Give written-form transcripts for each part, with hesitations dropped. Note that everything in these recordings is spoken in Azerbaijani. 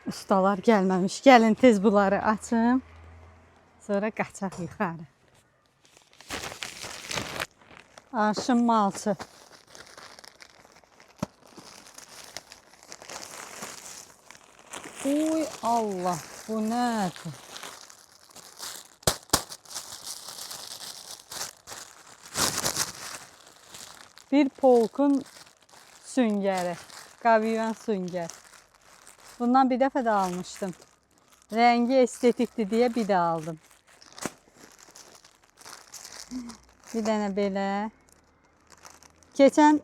Ustalar gəlməmiş. Gəlin tez bunları açım. Sonra qaçaq yuxarı. Arşın malçı. Uy Allah, bu nədir? Bir polkun süngəri. Qaviyan süngər. Bundan bir dəfə də almışdım. Rəngi estetikdir deyə bir də aldım. Bir dənə belə. Keçən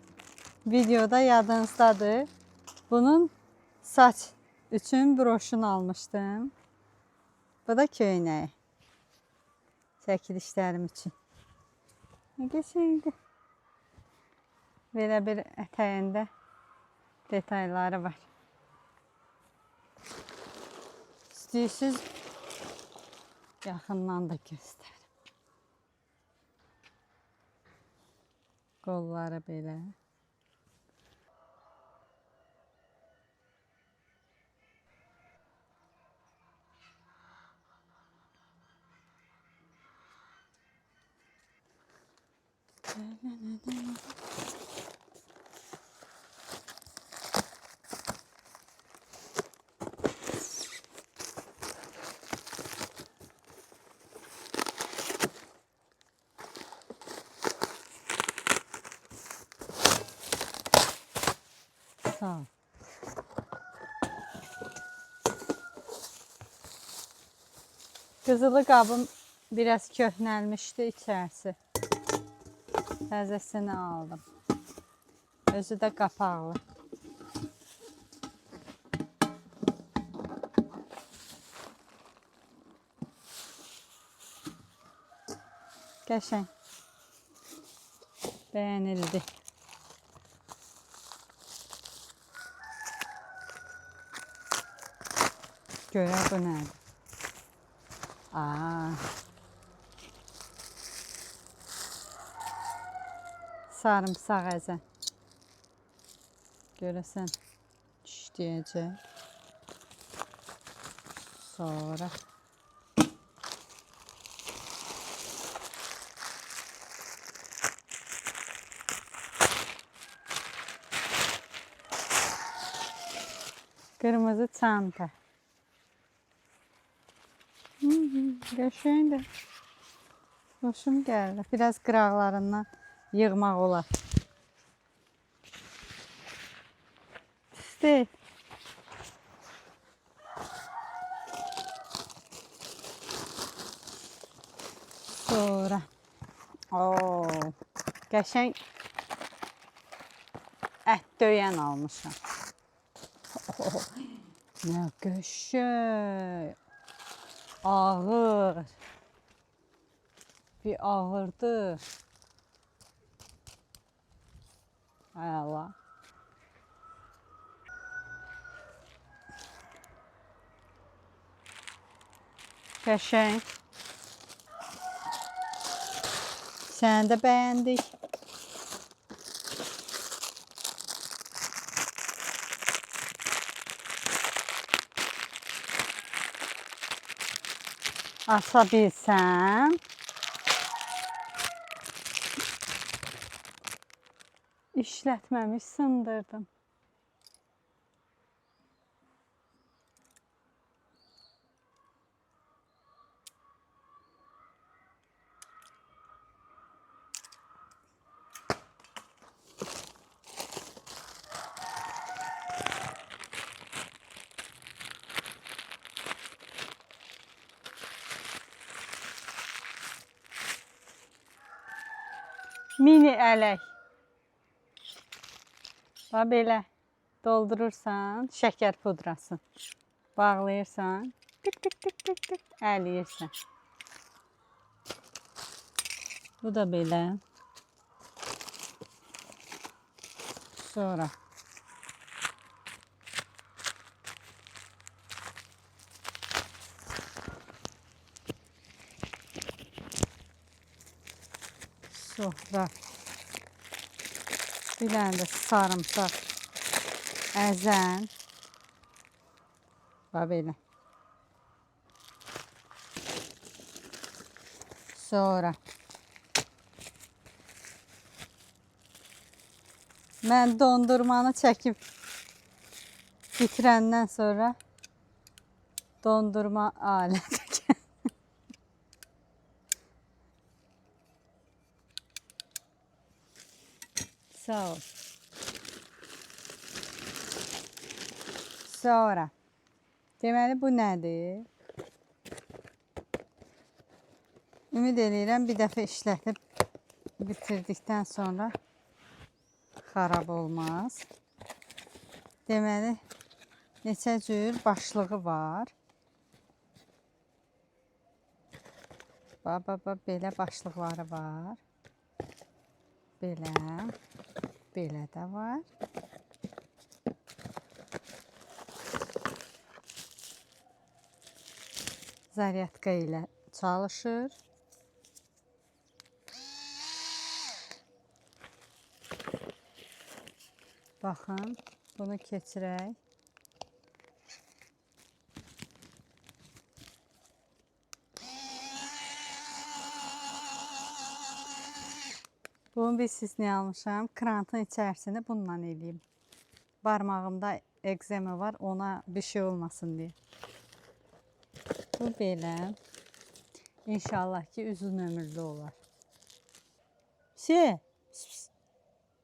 videoda yadınızdadır. Bunun saç üçün broşunu almışdım. Bu da köynəyi. Çəkilişlərim üçün. Nə geçəydi? Belə bir ətəyində detayları var. İstəyirsiniz yaxından da göstərim. Qolları belə. Sağ ol. Qızılı qabım biraz köhnəlmişdi içərisi. Təzəsini aldım. Özü də qapaqlı. Qəşəng. Bəyənildi. Görə bu nədir? Sarımsaq əzən. Görəsən işləyəcək. Sonra qırmızı çanta. Qəşəngdir. Hoşum gəldi. Biraz qıraqlarından yığmaq olar. Pis deyil. Sonra qəşəng ət döyən almışam. Nə qəşəng. Ağır. Bir ağırdır. Əla. Qəşəng. Səni də bəyəndik. Aça bilsəm. İşlətməmiş sındırdım. Mini ələk. Bax belə doldurursan şəkər pudrasını. Bağlayırsan. Tık tık tık tık tık əliyirsən. Bu da belə. Sonra bir dənə də sarımsaq əzən. Bax belə. Sonra mən dondurmanı çəkib bitirəndən sonra dondurma aləti. Sağ ol. Sonra deməli bu nədir? Ümid edirəm bir dəfə işlətib bitirdikdən sonra xarab olmaz. Deməli neçə cür başlığı var. Bax, belə başlıqları var. Belə. Belə də var. Zaryadka ilə çalışır. Baxın, bunu keçirək. Bunu siz nə almışam? Krantın içərisini bununla eləyim. Barmağımda ekzema var, ona bir şey olmasın deyə. Bu belə. İnşallah ki, uzun ömürlü olar.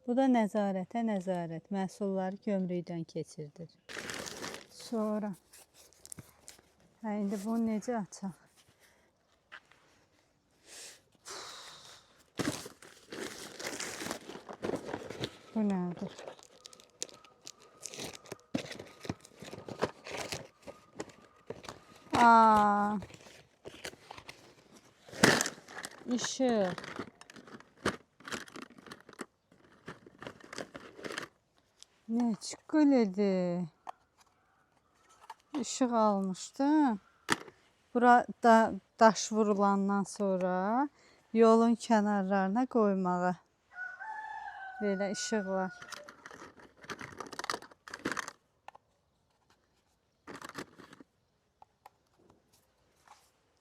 Bu da nəzarətə nəzarət. Məhsulları gömrükdən keçirdir. Sonra. İndi bunu necə açaq? Bu nədir? İşıq. Ne çikolatı. Işıq almışdım. Burada daş vurulandan sonra yolun kənarlarına qoymağa. Belə işıq var.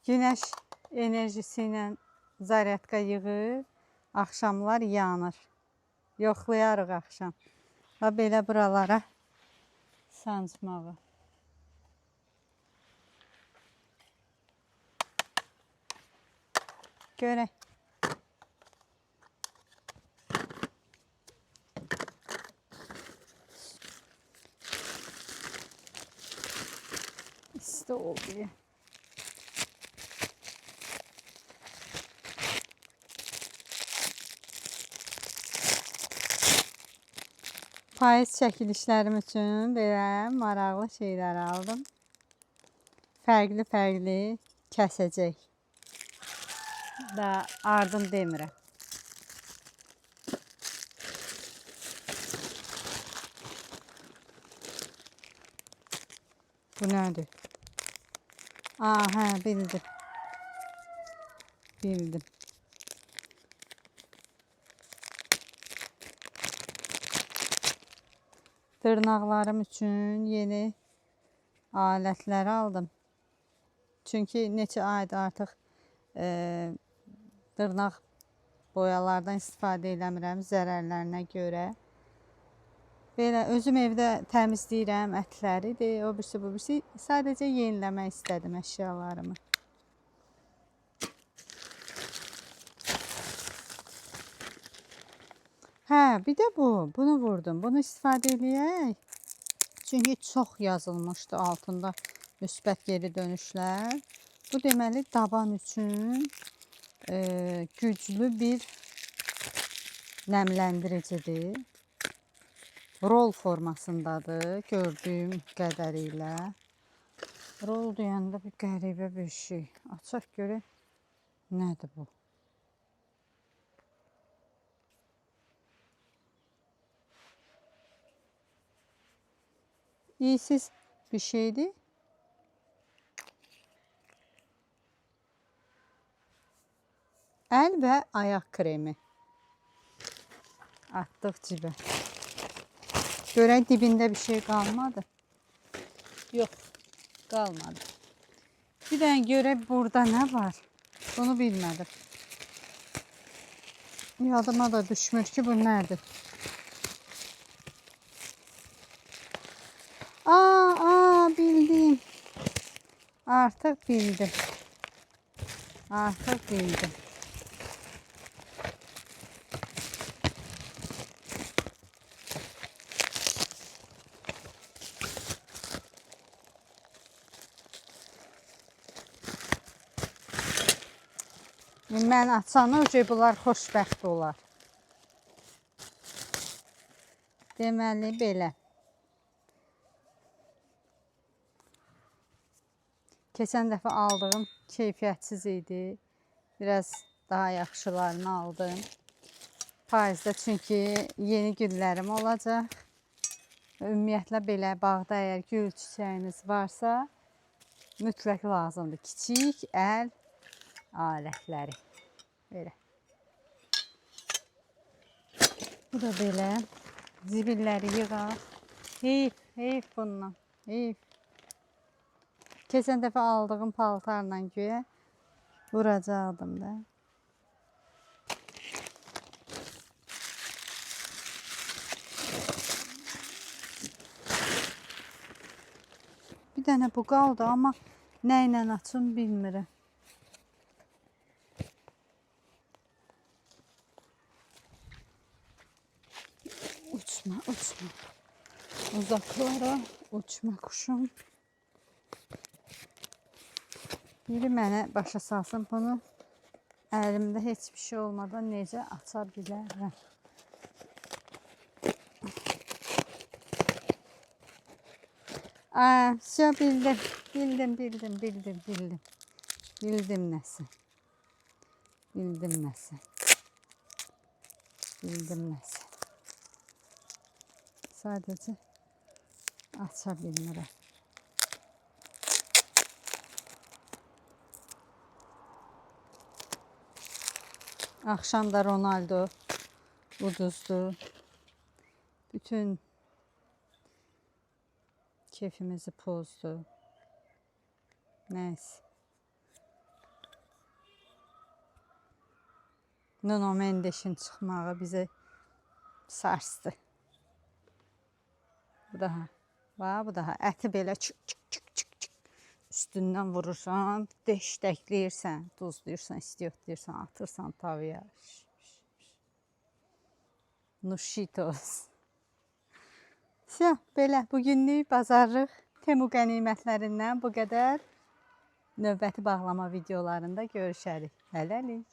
Günəş enerjisi ilə zaryadka yığır, axşamlar yanır. Yoxlayarıq axşam. Və belə buralara sancmağı. Görək. İşte oldu. Payız çəkilişlərim üçün belə maraqlı şeylər aldım. Fərqli kəsəcək. Da ardım demirəm. Bu nədir? Hə, bildim. Bildim. Dırnaqlarım üçün yeni alətləri aldım. Çünki neçə aydır artıq dırnaq boyalardan istifadə eləmirəm zərərlərinə görə. Belə özüm evdə təmizləyirəm, ətləridir, o birisi bu birisi. Sadəcə yeniləmək istədim əşyalarımı. Hə, bir də bunu vurdum. Bunu istifadə eləyək. Çünki çox yazılmışdı altında müsbət geri dönüşlər. Bu deməli daban üçün güclü bir nəmləndiricidir. Rol formasındadır gördüyüm qədərilə. Rol deyəndə bir qəribə bir şey. Açaq görək. Nədir bu? İyisiz bir şeydir. Əl və ayaq kremi. Atdıq cibə. Görək dibində bir şey qalmadı. Yox. qalmadı. Bir dənə görək burada nə var? Bunu bilmədim. Yadıma da düşmür ki, bu nədir? Bildim. Artıq bildim. Artıq bildim. Mən açanı öcə bunlar xoşbəxt olar. Deməli belə. Keçən dəfə aldığım keyfiyyətsiz idi. Biraz daha yaxşılarını aldım. Payızda çünki yeni güllərim olacaq. Ümumiyyətlə belə bağda əgər gül çiçəyiniz varsa, mütləq lazımdır. Kiçik əl alətləri. Belə. Bu da belə. Zibilləri yığaq. Heyf bundan. Heyf. Keçən dəfə aldığım paltarla güya vuracaqdım da. Bir dənə bu qaldı, amma nə ilə açım bilmirəm. Uçma. Uzaqlara uçma kuşum. Biri mənə başa salsın bunu. Əlimdə heç bir şey olmadan necə aça bilərəm. Bildim. Bildim nəsə. Sadəcə aça bilmirəm. Axşam da Ronaldo uduzdu. Bütün keyfimizi pozdu. Neyse. Nuno Mendes'in çıxmağı bizi sarstı. Bu daha əti belə çık üstündən vurursan, deşləkləyirsən, tuzluyursan, istiyotlayırsan, atırsan tavaya. Nuşitos. Belə bugünlük bazarlıq Temu qənimətlərindən bu qədər. Növbəti bağlama videolarında görüşərik. Hələlik.